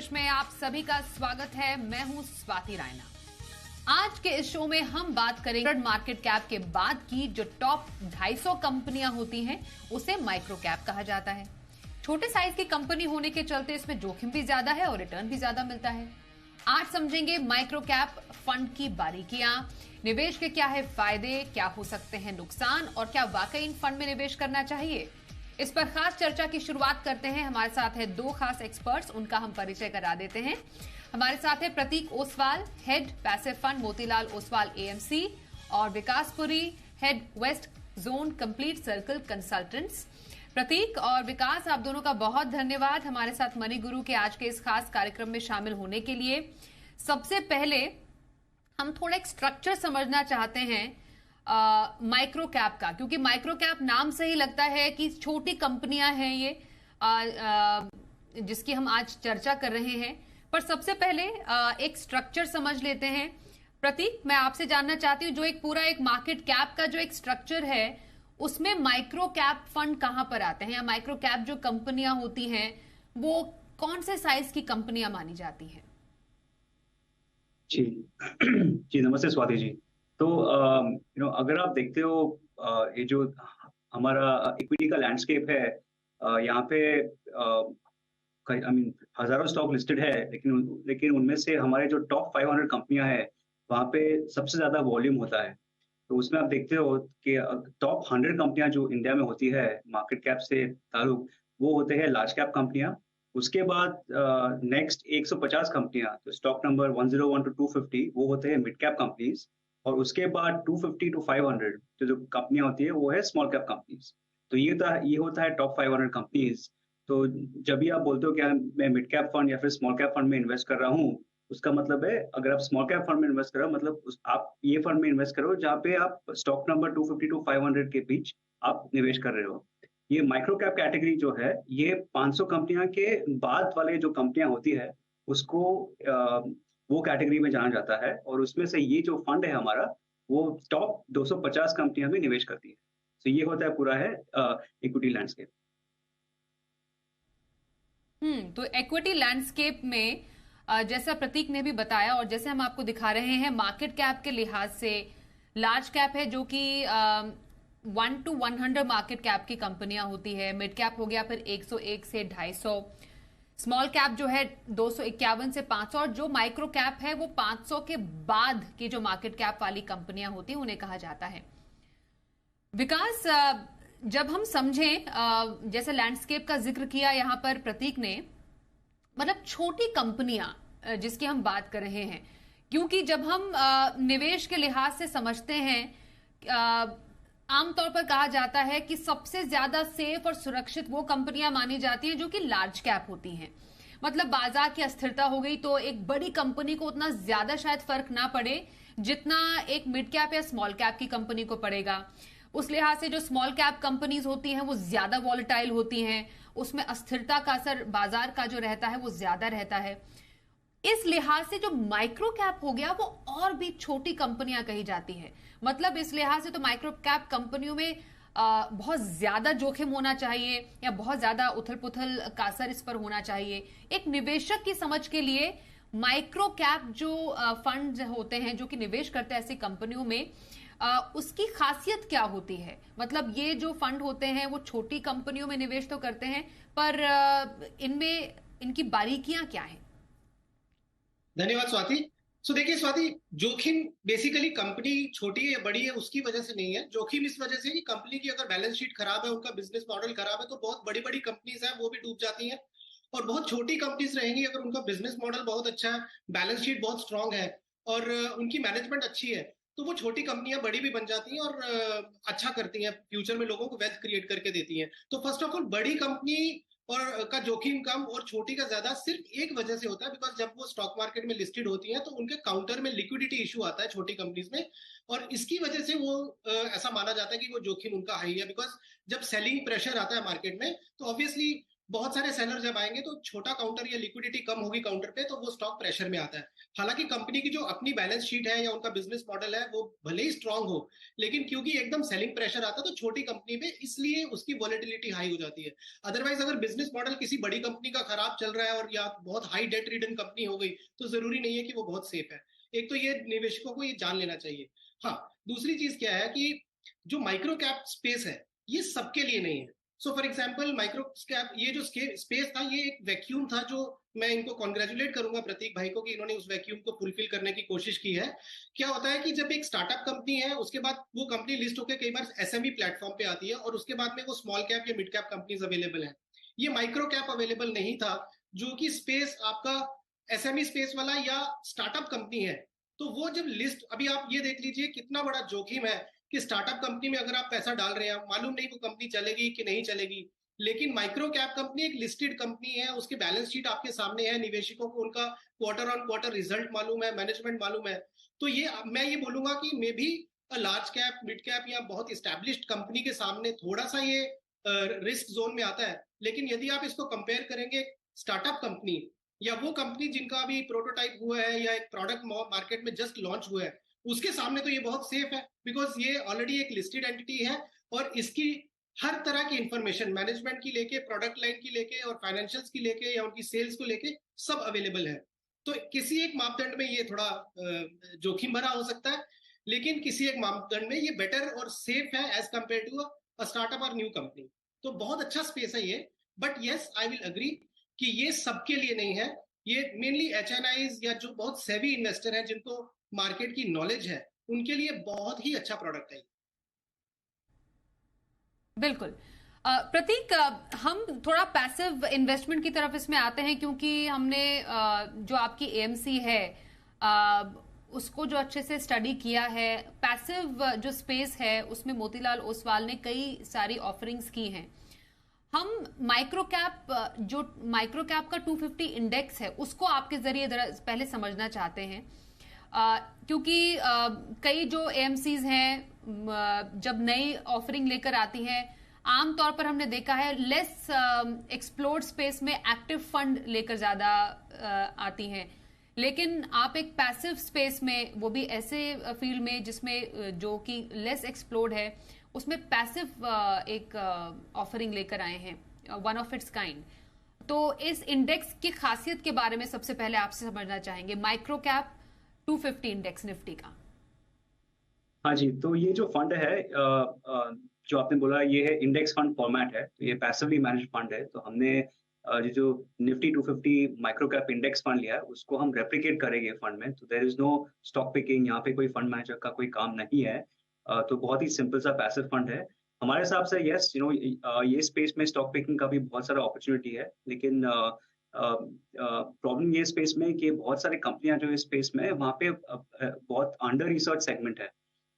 विशेष में आप सभी का स्वागत है। मैं हूं स्वाति रायना। आज के इस शो में हम बात करेंगे मार्केट कैप के बाद की जो टॉप 250 कंपनियां होती हैं उसे माइक्रो कैप कहा जाता है। छोटे साइज की कंपनी होने के चलते इसमें जोखिम भी ज्यादा है और रिटर्न भी ज्यादा मिलता है। आज समझेंगे माइक्रो कैप फंड की बारीकियां, निवेश के क्या है फायदे, क्या हो सकते हैं नुकसान और क्या वाकई इन फंड में निवेश करना चाहिए। इस पर खास चर्चा की शुरुआत करते हैं। हमारे साथ है दो खास एक्सपर्ट्स, उनका हम परिचय करा देते हैं। हमारे साथ है Prateek Oswal, head passive fund Motilal Oswal AMC, और Vikas Puri, head west zone complete circle consultants. Prateek और विकास, आप दोनों का बहुत धन्यवाद हमारे साथ मनी गुरु के आज के इस खास कार्यक्रम में शामिल होने के लिए। सबसे पहले हम थोड़ा एक स्ट्रक्चर समझना चाहते हैं माइक्रो कैप का, क्योंकि माइक्रो कैप नाम से ही लगता है कि छोटी कंपनियां हैं ये जिसकी हम आज चर्चा कर रहे हैं। पर सबसे पहले एक स्ट्रक्चर समझ लेते हैं। प्रतीक, मैं आपसे जानना चाहती हूँ, जो एक पूरा एक मार्केट कैप का जो एक स्ट्रक्चर है उसमें माइक्रो कैप फंड कहां पर आते हैं, या माइक्रो कैप जो कंपनियां होती हैं वो कौन से साइज की कंपनियां मानी जाती हैं? जी जी, नमस्ते स्वाति जी। तो अगर आप देखते हो ये जो हमारा इक्विटी का लैंडस्केप है, यहाँ पे हजारों स्टॉक लिस्टेड है, लेकिन उनमें से हमारे जो टॉप 500 कंपनियां हैं वहाँ पे सबसे ज्यादा वॉल्यूम होता है। तो उसमें आप देखते हो कि टॉप 100 कंपनियां जो इंडिया में होती है मार्केट कैप से ताल्लुक, वो होते हैं लार्ज कैप कंपनियां। उसके बाद नेक्स्ट 150 कंपनियां, तो स्टॉक नंबर 101 टू 250, वो होते हैं मिड कैप कंपनीज। और उसके बाद 250 टू 500 जो कंपनियां होती है वो है स्मॉल कैप कंपनीज। तो ये होता है टॉप 500 कंपनीज। तो जब भी आप बोलते हो कि मैं मिड कैप फंड या फिर स्मॉल कैप फंड में इन्वेस्ट कर रहा हूँ, उसका मतलब है अगर आप स्मॉल कैप फंड में इन्वेस्ट कर रहे हो, मतलब आप ये फंड में इन्वेस्ट करो जहाँ पे आप स्टॉक नंबर 250 टू 500 के बीच आप निवेश कर रहे हो। ये माइक्रो कैप कैटेगरी जो है, ये 500 कंपनियां के बाद वाले जो कंपनियां होती है उसको वो कैटेगरी में जाना जाता है, और उसमें से ये जो फंड है हमारा वो टॉप 250 कंपनियां में निवेश करती है। तो ये होता है पूरा है इक्विटी लैंडस्केप। तो इक्विटी लैंडस्केप में जैसा प्रतीक ने भी बताया और जैसे हम आपको दिखा रहे हैं, मार्केट कैप के लिहाज से लार्ज कैप है जो कि 1 to 100 मार्केट कैप की कंपनियां होती है। मिड कैप हो गया फिर 101 से 250, स्मॉल कैप जो है 251 से 500, और जो माइक्रो कैप है वो 500 के बाद की जो मार्केट कैप वाली कंपनियां होती हैं उन्हें कहा जाता है। विकास, जब हम समझें, जैसे लैंडस्केप का जिक्र किया यहां पर प्रतीक ने, मतलब छोटी कंपनियां जिसकी हम बात कर रहे हैं, क्योंकि जब हम निवेश के लिहाज से समझते हैं, आमतौर पर कहा जाता है कि सबसे ज्यादा सेफ और सुरक्षित वो कंपनियां मानी जाती हैं जो कि लार्ज कैप होती हैं। मतलब बाजार की अस्थिरता हो गई तो एक बड़ी कंपनी को उतना ज्यादा शायद फर्क ना पड़े जितना एक मिड कैप या स्मॉल कैप की कंपनी को पड़ेगा। उस लिहाज से जो स्मॉल कैप कंपनीज होती हैं वो ज्यादा वॉलेटाइल होती हैं, उसमें अस्थिरता का असर बाजार का जो रहता है वो ज्यादा रहता है। इस लिहाज से जो माइक्रो कैप हो गया वो और भी छोटी कंपनियां कही जाती हैं। मतलब इस लिहाज से तो माइक्रो कैप कंपनियों में बहुत ज्यादा जोखिम होना चाहिए या बहुत ज्यादा उथल पुथल का असर इस पर होना चाहिए। एक निवेशक की समझ के लिए माइक्रो कैप जो फंड होते हैं जो कि निवेश करते हैं ऐसी कंपनियों में, उसकी खासियत क्या होती है? मतलब ये जो फंड होते हैं वो छोटी कंपनियों में निवेश तो करते हैं, पर इनमें इनकी बारीकियां क्या है? धन्यवाद स्वाति। देखिए स्वाति, जोखिम बेसिकली कंपनी छोटी है या बड़ी है उसकी वजह से नहीं है। जोखिम इस वजह से कि कंपनी की अगर बैलेंस शीट खराब है, उनका बिजनेस मॉडल खराब है, तो बहुत बड़ी बड़ी कंपनीज हैं वो भी डूब जाती हैं। और बहुत छोटी कंपनीज रहेंगी, अगर उनका बिजनेस मॉडल बहुत अच्छा है, बैलेंस शीट बहुत स्ट्रांग है और उनकी मैनेजमेंट अच्छी है, तो वो छोटी कंपनियां बड़ी भी बन जाती हैं और अच्छा करती हैं, फ्यूचर में लोगों को वेल्थ क्रिएट करके देती हैं। तो फर्स्ट ऑफ ऑल बड़ी कंपनी और का जोखिम कम और छोटी का ज्यादा सिर्फ एक वजह से होता है, बिकॉज जब वो स्टॉक मार्केट में लिस्टेड होती हैं तो उनके काउंटर में लिक्विडिटी इशू आता है छोटी कंपनीज में, और इसकी वजह से वो ऐसा माना जाता है कि वो जोखिम उनका हाई है। बिकॉज जब सेलिंग प्रेशर आता है मार्केट में तो ऑब्वियसली बहुत सारे सेलर जब आएंगे तो छोटा काउंटर या लिक्विडिटी कम होगी काउंटर पे, तो वो स्टॉक प्रेशर में आता है। हालांकि कंपनी की जो अपनी बैलेंस शीट है या उनका बिजनेस मॉडल है वो भले ही स्ट्रांग हो, लेकिन क्योंकि एकदम सेलिंग प्रेशर आता है तो छोटी कंपनी में इसलिए उसकी वॉलेटिलिटी हाई हो जाती है। अदरवाइज अगर बिजनेस मॉडल किसी बड़ी कंपनी का खराब चल रहा है और या बहुत हाई डेट रिडन कंपनी हो गई तो जरूरी नहीं है कि वो बहुत सेफ है। एक तो ये निवेशकों को ये जान लेना चाहिए। हाँ, दूसरी चीज क्या है कि जो माइक्रो कैप स्पेस है ये सबके लिए नहीं है। So for example micro cap ये जो स्पेस था ये एक वैक्यूम था, जो मैं इनको कॉन्ग्रेचुलेट करूंगा प्रतीक भाई को कि इन्होंने उस वैक्यूम को फुलफिल करने की कोशिश की है। क्या होता है कि जब एक स्टार्टअप कंपनी है उसके बाद वो कंपनी लिस्ट होकर कई बार एसएमई प्लेटफॉर्म पे आती है और उसके बाद में वो स्मॉल कैप या मिड कैप कंपनीज अवेलेबल है। ये माइक्रो कैप अवेलेबल नहीं था, जो कि स्पेस आपका एसएमई स्पेस वाला या स्टार्टअप कंपनी है। तो वो जब लिस्ट, अभी आप ये देख लीजिए कितना बड़ा जोखिम है कि स्टार्टअप कंपनी में अगर आप पैसा डाल रहे हैं, मालूम नहीं वो कंपनी चलेगी कि नहीं चलेगी। लेकिन माइक्रो कैप कंपनी एक लिस्टेड कंपनी है, उसकी बैलेंस शीट आपके सामने है, निवेशकों को उनका क्वार्टर ऑन क्वार्टर रिजल्ट मालूम है, मैनेजमेंट मालूम है। तो ये मैं ये बोलूंगा कि मे भी लार्ज कैप, मिड कैप या बहुत स्टैब्लिश्ड कंपनी के सामने थोड़ा सा ये रिस्क जोन में आता है। लेकिन यदि आप इसको कंपेयर करेंगे स्टार्टअप कंपनी या वो कंपनी जिनका अभी प्रोटोटाइप हुआ है या एक प्रोडक्ट मार्केट में जस्ट लॉन्च हुआ है, उसके सामने तो ये बहुत सेफ है, बिकॉज ये ऑलरेडी एक लिस्टेड एंटिटी है और इसकी हर तरह की इंफॉर्मेशन मैनेजमेंट की लेके, प्रोडक्ट लाइन की लेके और फाइनेंशियल्स की लेके या उनकी सेल्स को लेके सब अवेलेबल है। तो किसी एक मापदंड में ये थोड़ा जोखिम भरा हो सकता है, लेकिन किसी एक मापदंड में ये बेटर और सेफ है as compare to a startup और न्यू कंपनी। तो बहुत अच्छा स्पेस है ये। But yes, I will agree कि ये सबके लिए नहीं है। ये मेनली एचएनआईज या जो बहुत सेवी इन्वेस्टर हैं जिनको मार्केट की नॉलेज है, उनके लिए बहुत ही अच्छा प्रोडक्ट है। बिल्कुल। प्रतीक, हम थोड़ा पैसिव इन्वेस्टमेंट की तरफ इसमें आते हैं, क्योंकि हमने जो आपकी एएमसी है उसको जो अच्छे से स्टडी किया है। पैसिव जो स्पेस है उसमें मोतीलाल ओसवाल ने कई सारी ऑफरिंग्स की हैं। हम माइक्रो कैप का 250 इंडेक्स है उसको आपके जरिए पहले समझना चाहते हैं, क्योंकि कई जो एएमसीज हैं जब नई ऑफरिंग लेकर आती हैं, आमतौर पर हमने देखा है लेस एक्सप्लोर्ड स्पेस में एक्टिव फंड लेकर ज्यादा आती हैं। लेकिन आप एक पैसिव स्पेस में, वो भी ऐसे फील्ड में जिसमें जो कि लेस एक्सप्लोर्ड है, उसमें पैसिव एक ऑफरिंग लेकर आए हैं, वन ऑफ इट्स काइंड। तो इस इंडेक्स की खासियत के बारे में सबसे पहले आपसे समझना चाहेंगे, माइक्रो कैप 250 इंडेक्स निफ्टी का। हाँ जी, तो ये जो फंड है जो आपने बोला, ये है इंडेक्स फंड फॉर्मेट है, तो ये पैसिवली मैनेज फंड है। तो हमने ये जो Nifty 250 micro cap index fund लिया है उसको हम रेप्लिकेट करेंगे फंड में। तो there is no stock picking, यहाँ पे कोई फंड मैनेजर का कोई काम नहीं है। तो बहुत ही सिंपल सा पैसिव फंड है हमारे हिसाब से। यस, ये स्पेस में स्टॉक पिकिंग का भी बहुत सारा अपॉर्चुनिटी है, लेकिन प्रॉब्लम ये स्पेस में कि बहुत सारी कंपनियां जो इस स्पेस में वहाँ पे बहुत अंडर रिसर्च सेगमेंट है।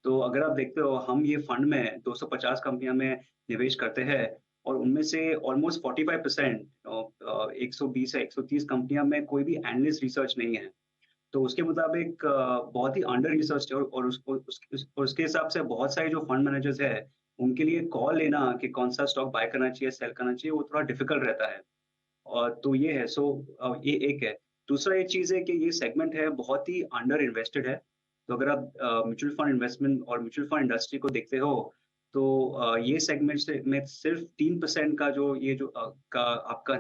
तो अगर आप देखते हो, हम ये फंड में 250 कंपनियां में निवेश करते हैं और उनमें से ऑलमोस्ट 45%, 120 या 130 कंपनियां में कोई भी एनालिस्ट रिसर्च नहीं है। तो उसके मुताबिक बहुत ही अंडर रिसर्च है और उसके हिसाब से बहुत सारे जो फंड मैनेजर्स है उनके लिए कॉल लेना कि कौन सा स्टॉक बाय करना चाहिए, सेल करना चाहिए, वो थोड़ा डिफिकल्ट रहता है। और तो ये है, ये एक है। दूसरा ये चीज है कि ये सेगमेंट है बहुत ही अंडर इन्वेस्टेड है। तो अगर आप म्यूचुअल फंड इन्वेस्टमेंट और म्यूचुअल फंड इंडस्ट्री को देखते हो तो ये सेगमेंट में सिर्फ 3% का जो ये जो का आपका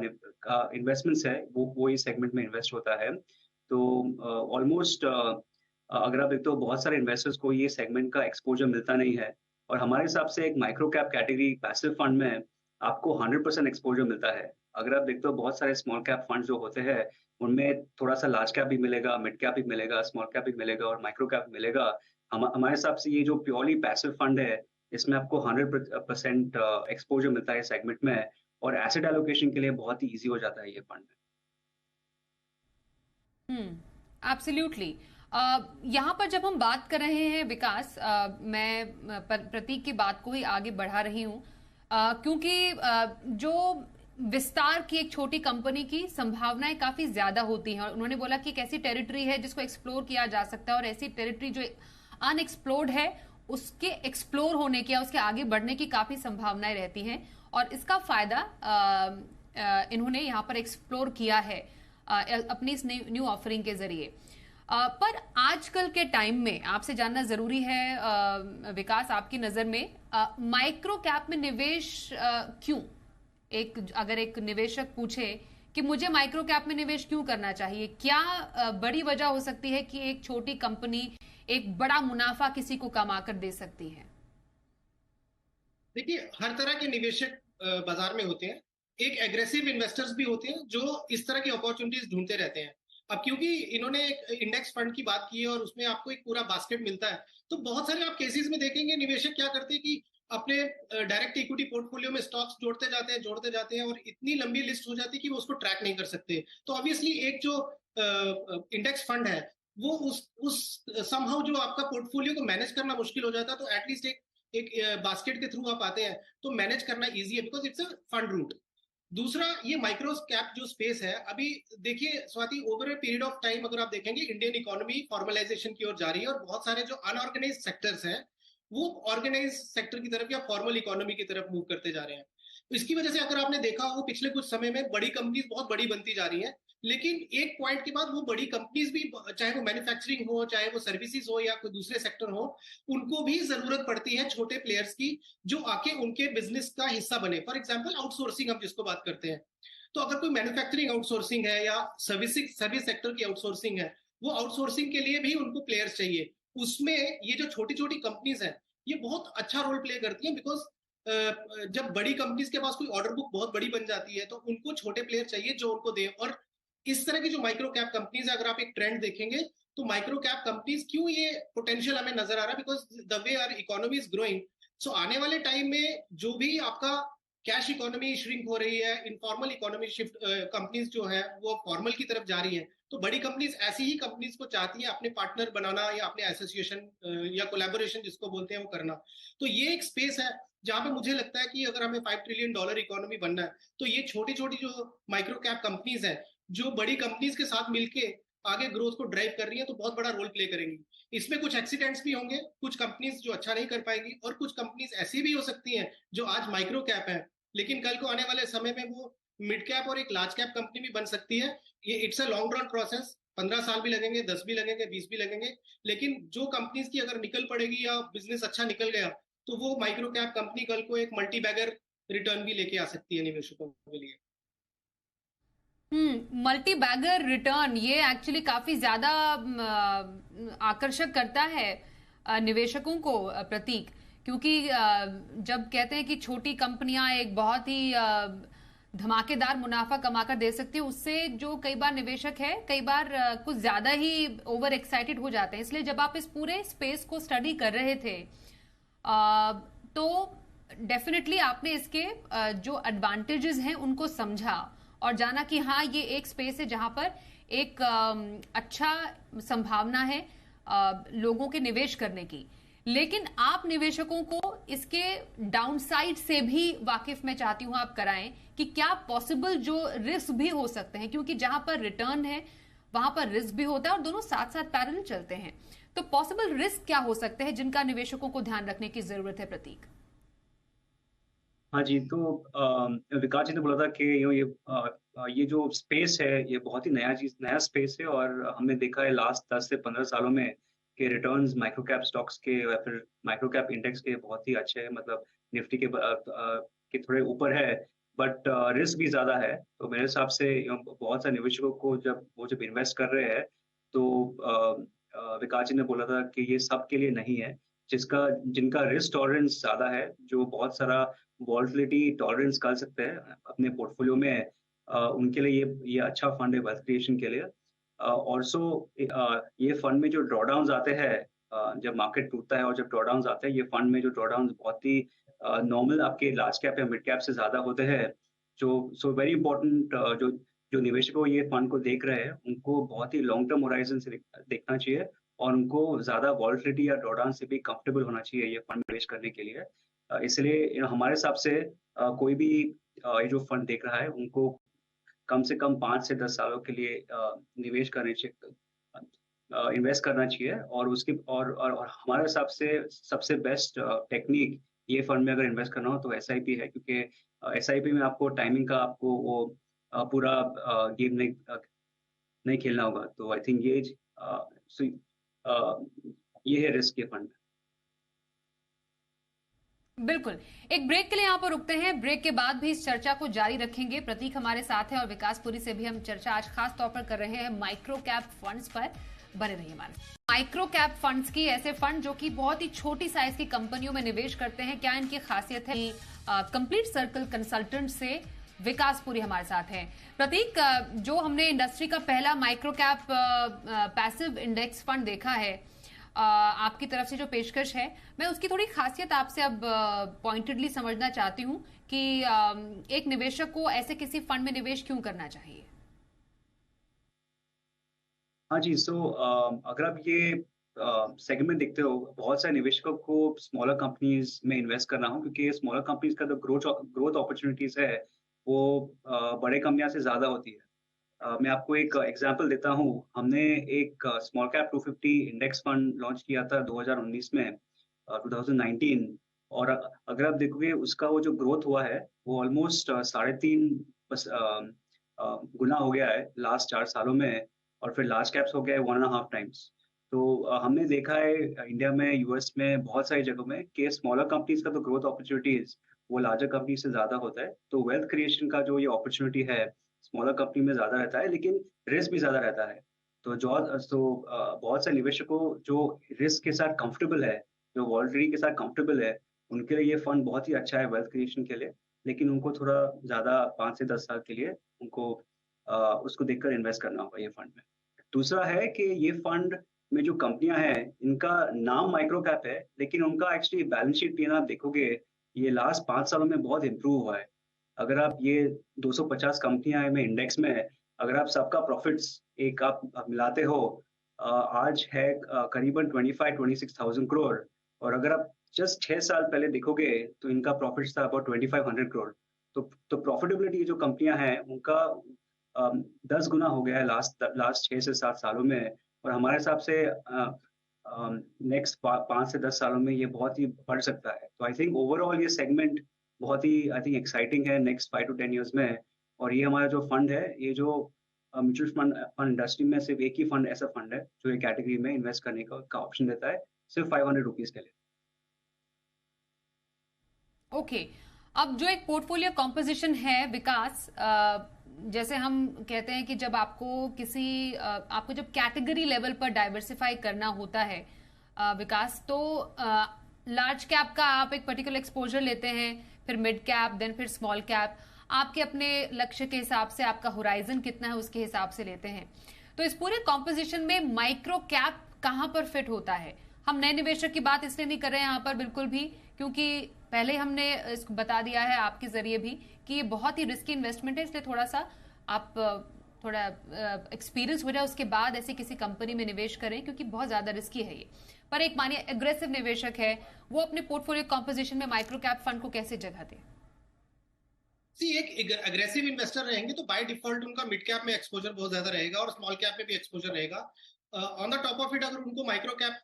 इन्वेस्टमेंट्स है वो ये सेगमेंट में इन्वेस्ट होता है। तो ऑलमोस्ट अगर आप देखते हो बहुत सारे इन्वेस्टर्स को ये सेगमेंट का एक्सपोजर मिलता नहीं है। और हमारे हिसाब से एक micro cap category passive fund में आपको 100% एक्सपोजर मिलता है। अगर आप देखते हो बहुत सारे स्मॉल कैप फंड जो होते हैं उनमें थोड़ा सा लार्ज कैप भी मिलेगा, मिड कैप भी मिलेगा, स्मॉल कैप भी मिलेगा और माइक्रो कैप मिलेगा। हमारे हिसाब से ये जो प्योरली पैसिव फंड है इसमें आपको 100% एक्सपोजर मिलता है सेगमेंट में, और एसेट एलोकेशन के लिए बहुत ही इजी हो जाता है ये फंड। एब्सोल्युटली। यहाँ पर जब हम बात कर रहे हैं विकास, मैं प्रतीक की बात को ही आगे बढ़ा रही हूँ, क्योंकि जो विस्तार की एक छोटी कंपनी की संभावनाएं काफी ज्यादा होती हैं, और उन्होंने बोला कि एक ऐसी टेरिटरी है जिसको एक्सप्लोर किया जा सकता है, और ऐसी टेरिटरी जो अनएक्सप्लोर्ड है उसके एक्सप्लोर होने की या उसके आगे बढ़ने की काफी संभावनाएं रहती हैं। और इसका फायदा इन्होंने यहाँ पर एक्सप्लोर किया है अपनी इस न्यू ऑफरिंग के जरिए। पर आजकल के टाइम में आपसे जानना जरूरी है, विकास, आपकी नजर में माइक्रो कैप में निवेश क्यों? अगर एक निवेशक पूछे कि मुझे माइक्रो कैप में निवेश क्यों करना चाहिए, क्या बड़ी वजह हो सकती है कि एक छोटी कंपनी एक बड़ा मुनाफा किसी को कमा कर दे सकती है? देखिए, हर तरह के निवेशक बाजार में होते हैं। एक एग्रेसिव इन्वेस्टर्स भी होते हैं जो इस तरह की अपॉर्चुनिटीज ढूंढते रहते हैं। अब क्योंकि इन्होंने एक इंडेक्स फंड की बात की है और उसमें आपको एक पूरा बास्केट मिलता है, तो बहुत सारे आप केसेस में देखेंगे निवेशक क्या करते हैं कि अपने डायरेक्ट इक्विटी पोर्टफोलियो में स्टॉक्स जोड़ते जाते हैं और इतनी लंबी लिस्ट हो जाती है कि वो उसको ट्रैक नहीं कर सकते। तो ऑब्वियसली एक जो इंडेक्स फंड है वो उस समहाउ जो आपका पोर्टफोलियो को मैनेज करना मुश्किल हो जाता है, तो एटलीस्ट एक बास्केट के थ्रू आप आते हैं तो मैनेज करना इजी है, because it's a fund route. दूसरा, ये माइक्रो कैप जो स्पेस है, अभी देखिए Swati, over a period of time अगर आप देखेंगे इंडियन इकोनॉमी फॉर्मलाइजेशन की ओर जा रही है और बहुत सारे जो अनऑर्गेनाइज सेक्टर्स हैं वो ऑर्गेनाइज सेक्टर की तरफ या फॉर्मल इकोनॉमी की तरफ मूव करते जा रहे हैं। इसकी वजह से अगर आपने देखा हो पिछले कुछ समय में बड़ी कंपनीज बहुत बड़ी बनती जा रही हैं, लेकिन एक पॉइंट के बाद वो बड़ी कंपनीज भी, चाहे वो मैन्युफैक्चरिंग हो, चाहे वो सर्विसेज हो या कोई दूसरे सेक्टर हो, उनको भी जरूरत पड़ती है छोटे प्लेयर्स की जो आके उनके बिजनेस का हिस्सा बने। फॉर एग्जाम्पल आउटसोर्सिंग हम जिसको बात करते हैं, तो अगर कोई मैन्युफैक्चरिंग आउटसोर्सिंग है या सर्विस सेक्टर की आउटसोर्सिंग है, वो आउटसोर्सिंग के लिए भी उनको प्लेयर्स चाहिए। उसमें ये जो छोटी छोटी कंपनीज हैं ये बहुत अच्छा रोल प्ले करती हैं, बिकॉज जब बड़ी कंपनीज के पास कोई ऑर्डर बुक बहुत बड़ी बन जाती है तो उनको छोटे प्लेयर चाहिए जो उनको दे। और इस तरह की जो माइक्रो कैप कंपनीज है, अगर आप एक ट्रेंड देखेंगे तो माइक्रो कैप कंपनीज क्यों ये पोटेंशियल हमें नजर आ रहा है, because the way our economy is growing. So आने वाले टाइम में जो भी आपका कैश इकोनॉमी श्रिंक हो रही है, इनफॉर्मल इकोनॉमी शिफ्ट, कंपनीज जो है वो फॉर्मल की तरफ जा रही है, तो बड़ी कंपनीज ऐसी ही कंपनीज को चाहती है अपने पार्टनर बनाना या अपने एसोसिएशन या कोलैबोरेशन जिसको बोलते हैं वो करना। तो ये एक स्पेस है जहां पे मुझे लगता है कि अगर हमें $5 ट्रिलियन इकोनॉमी बनना है तो ये छोटी छोटी जो माइक्रो कैप कंपनीज है जो बड़ी कंपनीज के साथ मिलके आगे ग्रोथ को ड्राइव कर रही है, तो बहुत बड़ा रोल प्ले करेंगी। इसमें कुछ एक्सीडेंट्स भी होंगे, कुछ कंपनीज जो अच्छा नहीं कर पाएंगी और कुछ कंपनीज ऐसी भी हो सकती हैं जो आज माइक्रो कैप है लेकिन कल को आने वाले समय में वो मिड कैप और एक लार्ज कैप कंपनी भी बन सकती है। ये it's a long run process, 15 साल भी लगेंगे, 10 भी लगेंगे, 20 भी लगेंगे, लेकिन जो कंपनीज की अगर निकल पड़ेगी या बिजनेस अच्छा निकल गया तो वो माइक्रो कैप कंपनी कल को एक मल्टी बैगर रिटर्न भी लेके आ सकती है निवेशकों के लिए। मल्टी बैगर रिटर्न ये एक्चुअली काफी ज्यादा आकर्षक करता है निवेशकों को, प्रतीक, क्योंकि जब कहते हैं कि छोटी कंपनियां एक बहुत ही धमाकेदार मुनाफा कमाकर दे सकती है, उससे जो कई बार निवेशक है कई बार कुछ ज्यादा ही ओवर एक्साइटेड हो जाते हैं। इसलिए जब आप इस पूरे स्पेस को स्टडी कर रहे थे तो डेफिनेटली आपने इसके जो एडवांटेजेस हैं उनको समझा और जाना कि हाँ ये एक स्पेस है जहां पर एक अच्छा संभावना है लोगों के निवेश करने की। लेकिन आप निवेशकों को इसके डाउनसाइड से भी वाकिफ मैं चाहती हूं आप कराएं कि क्या पॉसिबल जो रिस्क भी हो सकते हैं, क्योंकि जहां पर रिटर्न है वहां पर रिस्क भी होता है और दोनों साथ साथ पैरेलल चलते हैं। तो पॉसिबल रिस्क क्या हो सकते हैं जिनका निवेशकों को ध्यान रखने की जरूरत है, प्रतीक? हाँ जी, तो विकास जी ने बोला था कि ये जो स्पेस है ये बहुत ही नया स्पेस है और हमने देखा है लास्ट 10 से 15 सालों में कि रिटर्न्स माइक्रो कैप स्टॉक्स के या फिर माइक्रो कैप इंडेक्स के बहुत ही अच्छे हैं, मतलब निफ्टी के थोड़े ऊपर है, बट रिस्क भी ज्यादा है। तो मेरे हिसाब से बहुत सारे निवेशकों को जब इन्वेस्ट कर रहे हैं तो विकास जी ने बोला था कि ये सब के लिए नहीं है, जिनका रिस्क टॉलरेंस ज्यादा है, जो बहुत सारा वॉल्टिलिटी टॉलरेंस कर सकते हैं अपने पोर्टफोलियो में, उनके लिए ये अच्छा फंड है वेल्थ क्रिएशन के लिए। ऑल्सो ये फंड में जो ड्रॉडाउन आते हैं, जब मार्केट टूटता है और जब ड्रॉडाउन आते हैं, ये फंड में जो ड्रॉडाउन बहुत ही नॉर्मल आपके लार्ज कैप या मिड कैप से ज्यादा होते हैं। सो वेरी इंपॉर्टेंट, जो जो निवेशकों ये फंड को देख रहे हैं उनको बहुत ही लॉन्ग टर्म होराइजन से देखना चाहिए और उनको ज्यादा वॉल्टिलिटी या ड्रॉडाउन से भी कंफर्टेबल होना चाहिए ये फंड निवेश करने के लिए। इसलिए हमारे हिसाब से कोई भी ये जो फंड देख रहा है उनको कम से कम 5 से 10 सालों के लिए निवेश करने चाहिए, इन्वेस्ट करना चाहिए। और हमारे हिसाब से सबसे बेस्ट टेक्निक ये फंड में अगर इन्वेस्ट करना हो तो एसआईपी है, क्योंकि एसआईपी में आपको टाइमिंग का आपको वो पूरा गेम नहीं नहीं खेलना होगा। तो आई थिंक ये है रिस्क के फंड। बिल्कुल। एक ब्रेक के लिए यहाँ पर रुकते हैं, ब्रेक के बाद भी इस चर्चा को जारी रखेंगे। प्रतीक हमारे साथ है और विकासपुरी से भी हम चर्चा आज खास तौर पर कर रहे हैं माइक्रो कैप फंड्स पर। बने रहिए हमारे माइक्रो कैप फंड्स की, ऐसे फंड जो कि बहुत ही छोटी साइज की कंपनियों में निवेश करते हैं, क्या इनकी खासियत है? कंप्लीट सर्कल कंसल्टेंट से विकासपुरी हमारे साथ है। प्रतीक, जो हमने इंडस्ट्री का पहला micro cap passive index fund देखा है आपकी तरफ से जो पेशकश है, मैं उसकी थोड़ी खासियत आपसे अब पॉइंटेडली समझना चाहती हूं कि एक निवेशक को ऐसे किसी फंड में निवेश क्यों करना चाहिए? हाँ जी, अगर आप ये सेगमेंट देखते हो, बहुत सारे निवेशकों को स्मॉलर कंपनीज में इन्वेस्ट करना हो, क्योंकि स्मॉलर कंपनीज का जो ग्रोथ अपॉर्चुनिटीज है वो बड़े कंपनियों से ज़्यादा होती है। मैं आपको एक एग्जांपल देता हूँ। हमने एक small cap 250 index fund launch किया था 2019 में, 2019। और अगर आप देखोगे उसका वो जो ग्रोथ हुआ है वो ऑलमोस्ट 3.5 गुना हो गया है लास्ट 4 सालों में। और फिर लार्ज कैप्स हो गया है 1.5 टाइम्स। तो हमने देखा है इंडिया में, यूएस में, बहुत सारी जगहों में कि स्मॉलर कंपनीज का तो ग्रोथ अपॉर्चुनिटीज वो लार्जर कंपनी से ज़्यादा होता है। तो वेल्थ क्रिएशन का जो ये अपॉर्चुनिटी है स्मॉलर कंपनी में ज़्यादा रहता है, लेकिन रिस्क भी ज़्यादा रहता है। बहुत से निवेशकों जो रिस्क के साथ कंफर्टेबल है, जो वॉलेटिलिटी के साथ कंफर्टेबल है, उनके लिए ये फंड बहुत ही अच्छा है वेल्थ क्रिएशन के लिए। लेकिन उनको थोड़ा ज़्यादा 5 से 10 साल के लिए उनको उसको देखकर इन्वेस्ट करना होगा ये फंड में। दूसरा है कि ये फंड में जो कंपनियां हैं, इनका नाम माइक्रो कैप है, लेकिन उनका एक्चुअली बैलेंस शीट भी ना देखोगे, ये लास्ट 5 सालों में बहुत इम्प्रूव हुआ है। अगर आप ये 250 कंपनियां हैं में इंडेक्स में, अगर आप सबका प्रॉफिट्स आप मिलाते हो, आज है करीबन 25-26,000 करोड़। और अगर आप जस्ट 6 साल पहले देखोगे तो इनका प्रॉफिट्स था अबाउट 2500 करोड़। तो प्रॉफिटेबिलिटी जो कंपनियां हैं उनका 10 गुना हो गया है लास्ट 6 से 7 सालों में। और हमारे हिसाब से नेक्स्ट 5 से 10 सालों में ये बहुत ही बढ़ सकता है। तो आई थिंक ओवरऑल ये सेगमेंट बहुत ही एक्साइटिंग है नेक्स्ट 5 to 10 ईयर्स में। और ये हमारा जो फंड है, ये जो म्यूचुअल फंड इंडस्ट्री में सिर्फ एक ही फंड ऐसा फंड है जो ये कैटेगरी में इन्वेस्ट करने का ऑप्शन देता है, सिर्फ 500 रुपीज के लिए। ओके। अब जो एक पोर्टफोलियो कॉम्पोजिशन है विकास, जैसे हम कहते हैं कि जब आपको जब कैटेगरी लेवल पर डाइवर्सिफाई करना होता है विकास, तो लार्ज कैप का आप एक पर्टिकुलर एक्सपोजर लेते हैं, फिर मिड कैप, देन फिर स्मॉल कैप। आपके अपने लक्ष्य के हिसाब से आपका होराइजन कितना है उसके हिसाब से लेते हैं। तो इस पूरे कॉम्पोजिशन में माइक्रो कैप कहां पर फिट होता है? हम नए निवेशक की बात इसलिए नहीं कर रहे हैं यहाँ पर बिल्कुल भी, क्योंकि पहले हमने इसको बता दिया है आपके जरिए भी कि ये बहुत ही रिस्की इन्वेस्टमेंट है, इसलिए थोड़ा सा आप थोड़ा एक्सपीरियंस हो जाए उसके बाद ऐसी किसी कंपनी में निवेश करें, क्योंकि बहुत ज्यादा रिस्की है ये। पर एक मानिए एग्रेसिव निवेशक है, वो अपने पोर्टफोलियो कॉम्पोजिशन में माइक्रो कैप फंड को कैसे जगह दे? एक अग्रेसिव इन्वेस्टर रहेंगे तो बाय डिफॉल्ट उनका मिड कैप में एक्सपोजर बहुत ज्यादा रहेगा और स्मॉल कैप में भी एक्सपोजर रहेगा। On the top of it, अगर उनको माइक्रो कैप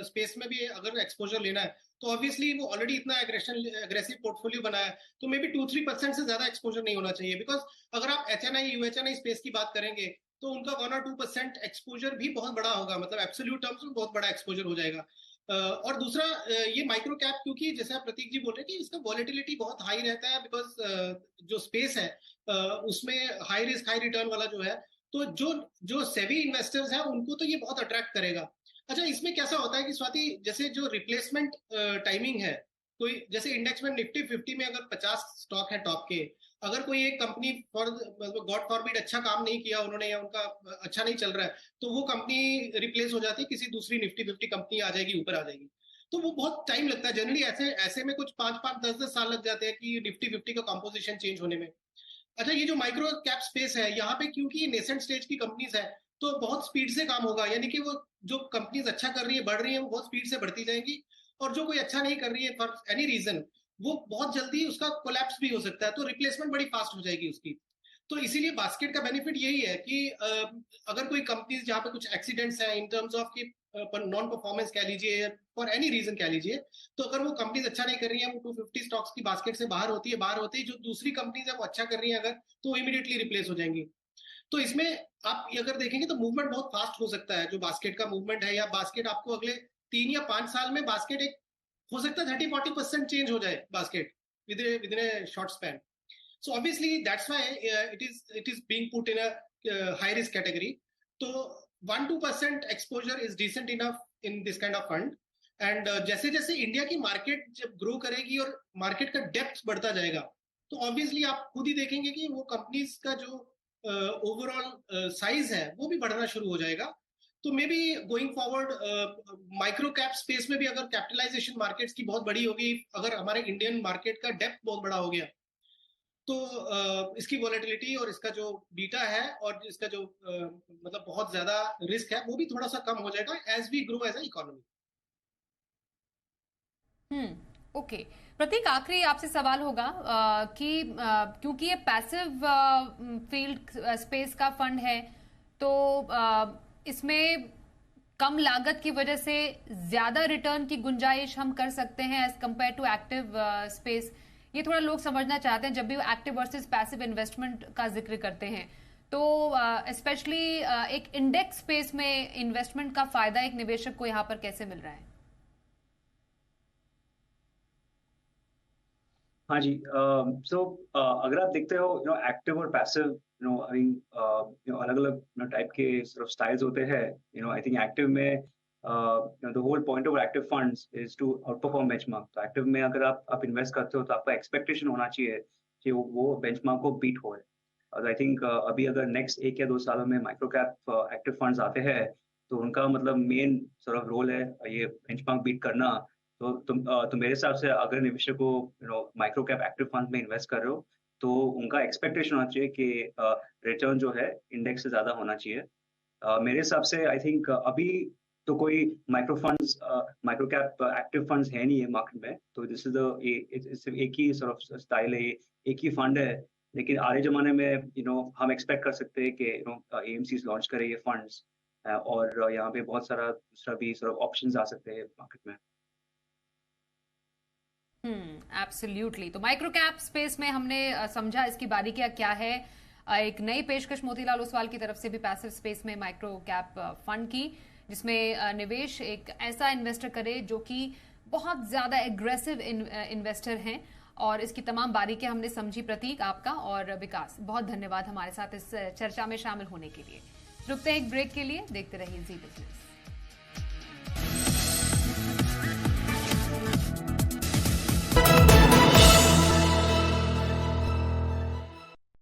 स्पेस में भी अगर एक्सपोजर लेना है तो ऑब्वियसली वो ऑलरेडी इतना एग्रेसिव पोर्टफोलियो बनाया है, तो मे बी 2-3% से ज्यादा एक्सपोजर नहीं होना चाहिए। बिकॉज अगर आप एचएनआई यूएचएनआई स्पेस की बात करेंगे तो उनका 1 or 2% एक्सपोजर भी बहुत बड़ा होगा, मतलब एब्सोल्यूट टर्म्स में बहुत बड़ा एक्सपोजर हो जाएगा। और दूसरा, ये माइक्रो कैप, क्योंकि जैसे आप प्रतीक जी बोल रहे हैं कि इसका वॉलेटिलिटी बहुत हाई रहता है, बिकॉज जो स्पेस है उसमें हाई रिस्क हाई रिटर्न वाला जो है, तो जो सेवी इन्वेस्टर्स हैं उनको तो ये बहुत अट्रैक्ट करेगा। अच्छा, इसमें कैसा होता है कि स्वाति, जैसे जो रिप्लेसमेंट टाइमिंग है, कोई जैसे इंडेक्स में निफ्टी 50 में अगर 50 स्टॉक है टॉप के, अगर कोई एक कंपनी गॉड फॉरबिड अच्छा काम नहीं किया उन्होंने, या उनका अच्छा नहीं चल रहा है, तो वो कंपनी रिप्लेस हो जाती है, किसी दूसरी निफ्टी 50 कंपनी आ जाएगी, ऊपर आ जाएगी। तो वो बहुत टाइम लगता है जनरली, ऐसे में कुछ 5-5, 10-10 साल लग जाते हैं कि निफ्टी 50 का कॉम्पोजिशन चेंज होने में। अच्छा, ये जो माइक्रो कैप स्पेस है, यहाँ पे क्योंकि ये नेसेंट स्टेज की कंपनीज है, तो बहुत स्पीड से काम होगा। यानी कि वो जो कंपनीज अच्छा कर रही है, बढ़ रही है, वो बहुत स्पीड से बढ़ती जाएंगी, और जो कोई अच्छा नहीं कर रही है फॉर एनी रीजन, वो बहुत जल्दी उसका कोलैप्स भी हो सकता है, तो रिप्लेसमेंट बड़ी फास्ट हो जाएगी उसकी। तो इसीलिए बास्केट का बेनिफिट यही है कि अगर कोई कंपनीज जहाँ पे कुछ एक्सीडेंट्स हैं इन टर्म्स ऑफ की नॉन परफॉर्मेंस कह लीजिए, फॉर एनी रीजन कह लीजिए, तो अगर वो कंपनीज अच्छा नहीं कर रही है, वो 250 स्टॉक्स की बास्केट से बाहर होती है, बाहर होती है, जो दूसरी कंपनीज है वो अच्छा कर रही है अगर, तो इमीडिएटली रिप्लेस हो जाएंगी। तो इसमें आप अगर देखेंगे तो मूवमेंट बहुत फास्ट हो सकता है, जो बास्केट का मूवमेंट है, या बास्केट आपको अगले 3 या 5 साल में बास्केट एक हो सकता है 30-40% चेंज हो जाए basket with in A short span. So obviously that's why it is being put in a high risk category. So 1-2% exposure is decent enough in this kind of fund. And जैसे जैसे India की market जब grow करेगी और market का depth बढ़ता जाएगा, तो ऑब्वियसली आप खुद ही देखेंगे कि वो कंपनीज का जो ओवरऑल साइज है वो भी बढ़ना शुरू हो जाएगा. तो may be going forward micro cap space में भी अगर कैपिटलाइजेशन मार्केट्स की बहुत बड़ी होगी, अगर हमारे इंडियन मार्केट का डेप्थ बहुत बड़ा हो गया, तो इसकी वॉलेटिलिटी और इसका जो बीटा है और इसका जो मतलब बहुत ज्यादा रिस्क है वो भी थोड़ा सा कम हो जाएगा as we grow as a economy. Okay Prateek, आखिरी आपसे सवाल होगा कि क्योंकि ये पैसिव फील्ड स्पेस का फंड है, तो इसमें कम लागत की वजह से ज्यादा रिटर्न की गुंजाइश हम कर सकते हैं as compare to active space. ये थोड़ा लोग समझना चाहते हैं जब भी एक्टिव वर्सेस पैसिव इन्वेस्टमेंट का जिक्र करते हैं. तो स्पेशली एक इंडेक्स स्पेस में इन्वेस्टमेंट का फायदा एक निवेशक को यहाँ पर कैसे मिल रहा है? हाँ जी. सो अगर आप देखते हो एक्टिव और पैसिव आई मीन अलग अलग टाइप के स्टाइल्स होते हैं. आई थिंक एक्टिव में the whole point of active funds is to outperform benchmark. तो एक्टिव में अगर आप इन्वेस्ट करते हो तो आपका एक्सपेक्टेशन होना चाहिए कि वो बेंचमार्क को बीट हो. आई थिंक अभी अगर नेक्स्ट 1 या 2 सालों में माइक्रो कैप एक्टिव फंड्स आते हैं तो उनका मतलब मेन रोल है ये बेंचमार्क बीट करना. तो मेरे हिसाब से अगर निवेशक को माइक्रो कैप एक्टिव फंड में इन्वेस्ट कर रहे हो तो उनका एक्सपेक्टेशन होना चाहिए कि रिटर्न जो है इंडेक्स से ज्यादा होना चाहिए. मेरे हिसाब से आई थिंक अभी तो कोई माइक्रो कैप एक्टिव फंड्स है नहीं है मार्केट में. तो दिस इज एक ही स्टाइल है, एक ही फंड है. लेकिन आगे जमाने में हम एक्सपेक्ट कर सकते हैं कि AMCs लॉन्च करे ये फंड्स, और यहाँ पे बहुत सारा दूसरा भी ऑप्शंस आ सकते हैं मार्केट में. एब्सोल्युटली. तो माइक्रो कैप स्पेस में हमने समझा इसकी बारीकियां क्या है. एक नई पेशकश मोतीलाल ओसवाल की तरफ से भी पैसिव स्पेस में माइक्रो कैप फंड की, जिसमें निवेश एक ऐसा इन्वेस्टर करे जो कि बहुत ज्यादा एग्रेसिव इन्वेस्टर हैं. और इसकी तमाम बारीकियां हमने समझी. प्रतीक, आपका और विकास, बहुत धन्यवाद हमारे साथ इस चर्चा में शामिल होने के लिए. रुकते हैं एक ब्रेक के लिए. देखते रहिए जी बिजनेस.